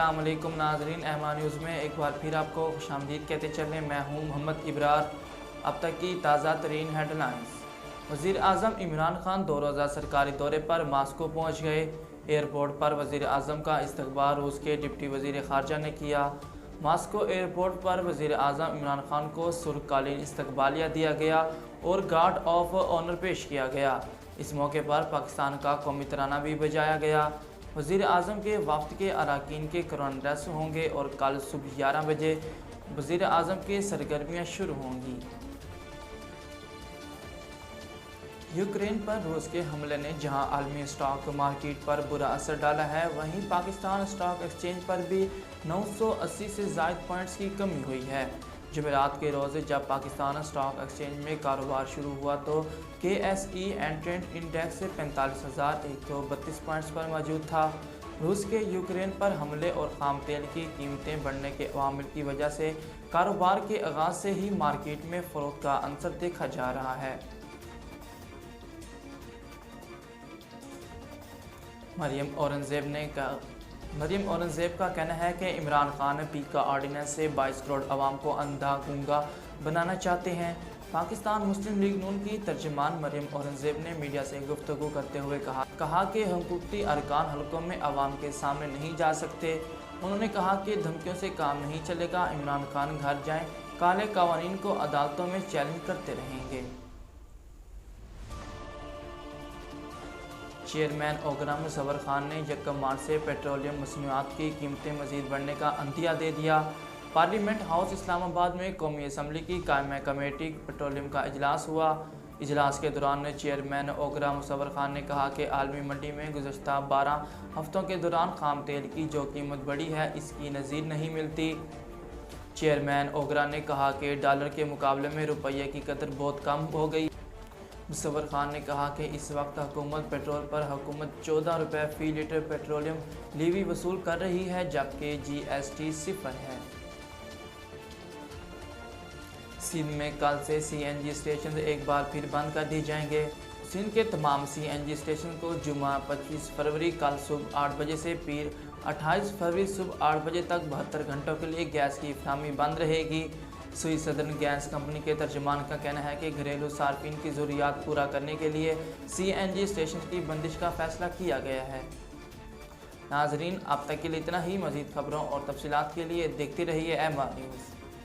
अस्सलाम वालेकुम नाज़रीन, एमा न्यूज़ में एक बार फिर आपको खुशामदीद कहते चलें। मैं हूं मोहम्मद इब्रार। अब तक की ताज़ा तरीन हेडलाइंस। वज़ीर आज़म इमरान खान 2 रोज़ा सरकारी दौरे पर मास्को पहुंच गए। एयरपोर्ट पर वज़ीर आज़म का इस्तकबाल रूस के डिप्टी वज़ीर ख़ारजा ने किया। मास्को एयरपोर्ट पर वज़ीर आज़म इमरान खान को सुरकालीन इस्तकबालिया दिया गया और गार्ड ऑफ ऑनर पेश किया गया। इस मौके पर पाकिस्तान का कौमी तराना भी बजाया गया। वज़ीर आज़म के वफ़द के अरकान के कुरान ड्रेस होंगे और कल सुबह 11 बजे वज़ीर आज़म की सरगर्मियाँ शुरू होंगी। यूक्रेन पर रूस के हमले ने जहां आलमी स्टॉक मार्केट पर बुरा असर डाला है, वहीं पाकिस्तान स्टॉक एक्सचेंज पर भी 980 से ज़ायद पॉइंट्स की कमी हुई है। जुमेरात के रोज़ जब पाकिस्तान स्टॉक एक्सचेंज में कारोबार शुरू हुआ तो KSE एंट्रेंट इंडेक्स 45,132 पॉइंट्स पर मौजूद था। रूस के यूक्रेन पर हमले और खाम तेल की कीमतें बढ़ने के अवामिल की वजह से कारोबार के आगाज़ से ही मार्केट में फ़रोख्त का अंसर देखा जा रहा है। मरियम औरंगज़ेब का कहना है कि इमरान खान पीका ऑर्डिनेंस से 22 करोड़ अवाम को अंधा गूंगा बनाना चाहते हैं। पाकिस्तान मुस्लिम लीग नून की तर्जुमान मरियम औरंगज़ेब ने मीडिया से गुफ्तगू करते हुए कहा कि हुकूमती अरकान हलकों में अवाम के सामने नहीं जा सकते। उन्होंने कहा कि धमकियों से काम नहीं चलेगा। इमरान खान घर जाएं, काले कवानीन को अदालतों में चैलेंज करते रहेंगे। चेयरमैन ओगरा मुसव्वर खान ने 1 मार्च से पेट्रोलियम मसनूआत की कीमतें मज़ीद बढ़ने का अंदिया दे दिया। पार्लियामेंट हाउस इस्लामाबाद में कौमी असम्बली की कायमा कमेटी पेट्रोलियम का इजलास हुआ। इजलास के दौरान चेयरमैन ओगरा मुसव्वर खान ने कहा कि आलमी मंडी में गुज़श्ता 12 हफ्तों के दौरान खाम तेल की जो कीमत बढ़ी है, इसकी नज़ीर नहीं मिलती। चेयरमैन ओगरा ने कहा कि डॉलर के मुकाबले में रुपये की कदर बहुत कम हो गई। मुसव्वर खान ने कहा कि इस वक्त हुकूमत पेट्रोल पर हुकूमत 14 रुपये फ़ी लीटर पेट्रोलियम लीवी वसूल कर रही है, जबकि GST 0 है। सिंध में कल से CNG स्टेशन एक बार फिर बंद कर दिए जाएंगे। सिंध के तमाम CNG स्टेशन को जुमा 25 फरवरी कल सुबह 8 बजे से पीर 28 फरवरी सुबह 8 बजे तक 72 घंटों के लिए गैस की फराहमी बंद रहेगी। सुई सदर्न गैस कंपनी के तर्जुमान का कहना है कि घरेलू सार्फिन की ज़रूरियात पूरा करने के लिए CNG स्टेशन की बंदिश का फैसला किया गया है। नाजरीन, अब तक के लिए इतना ही। मज़ीद खबरों और तफसीलात के लिए देखते रहिए एमा न्यूज़।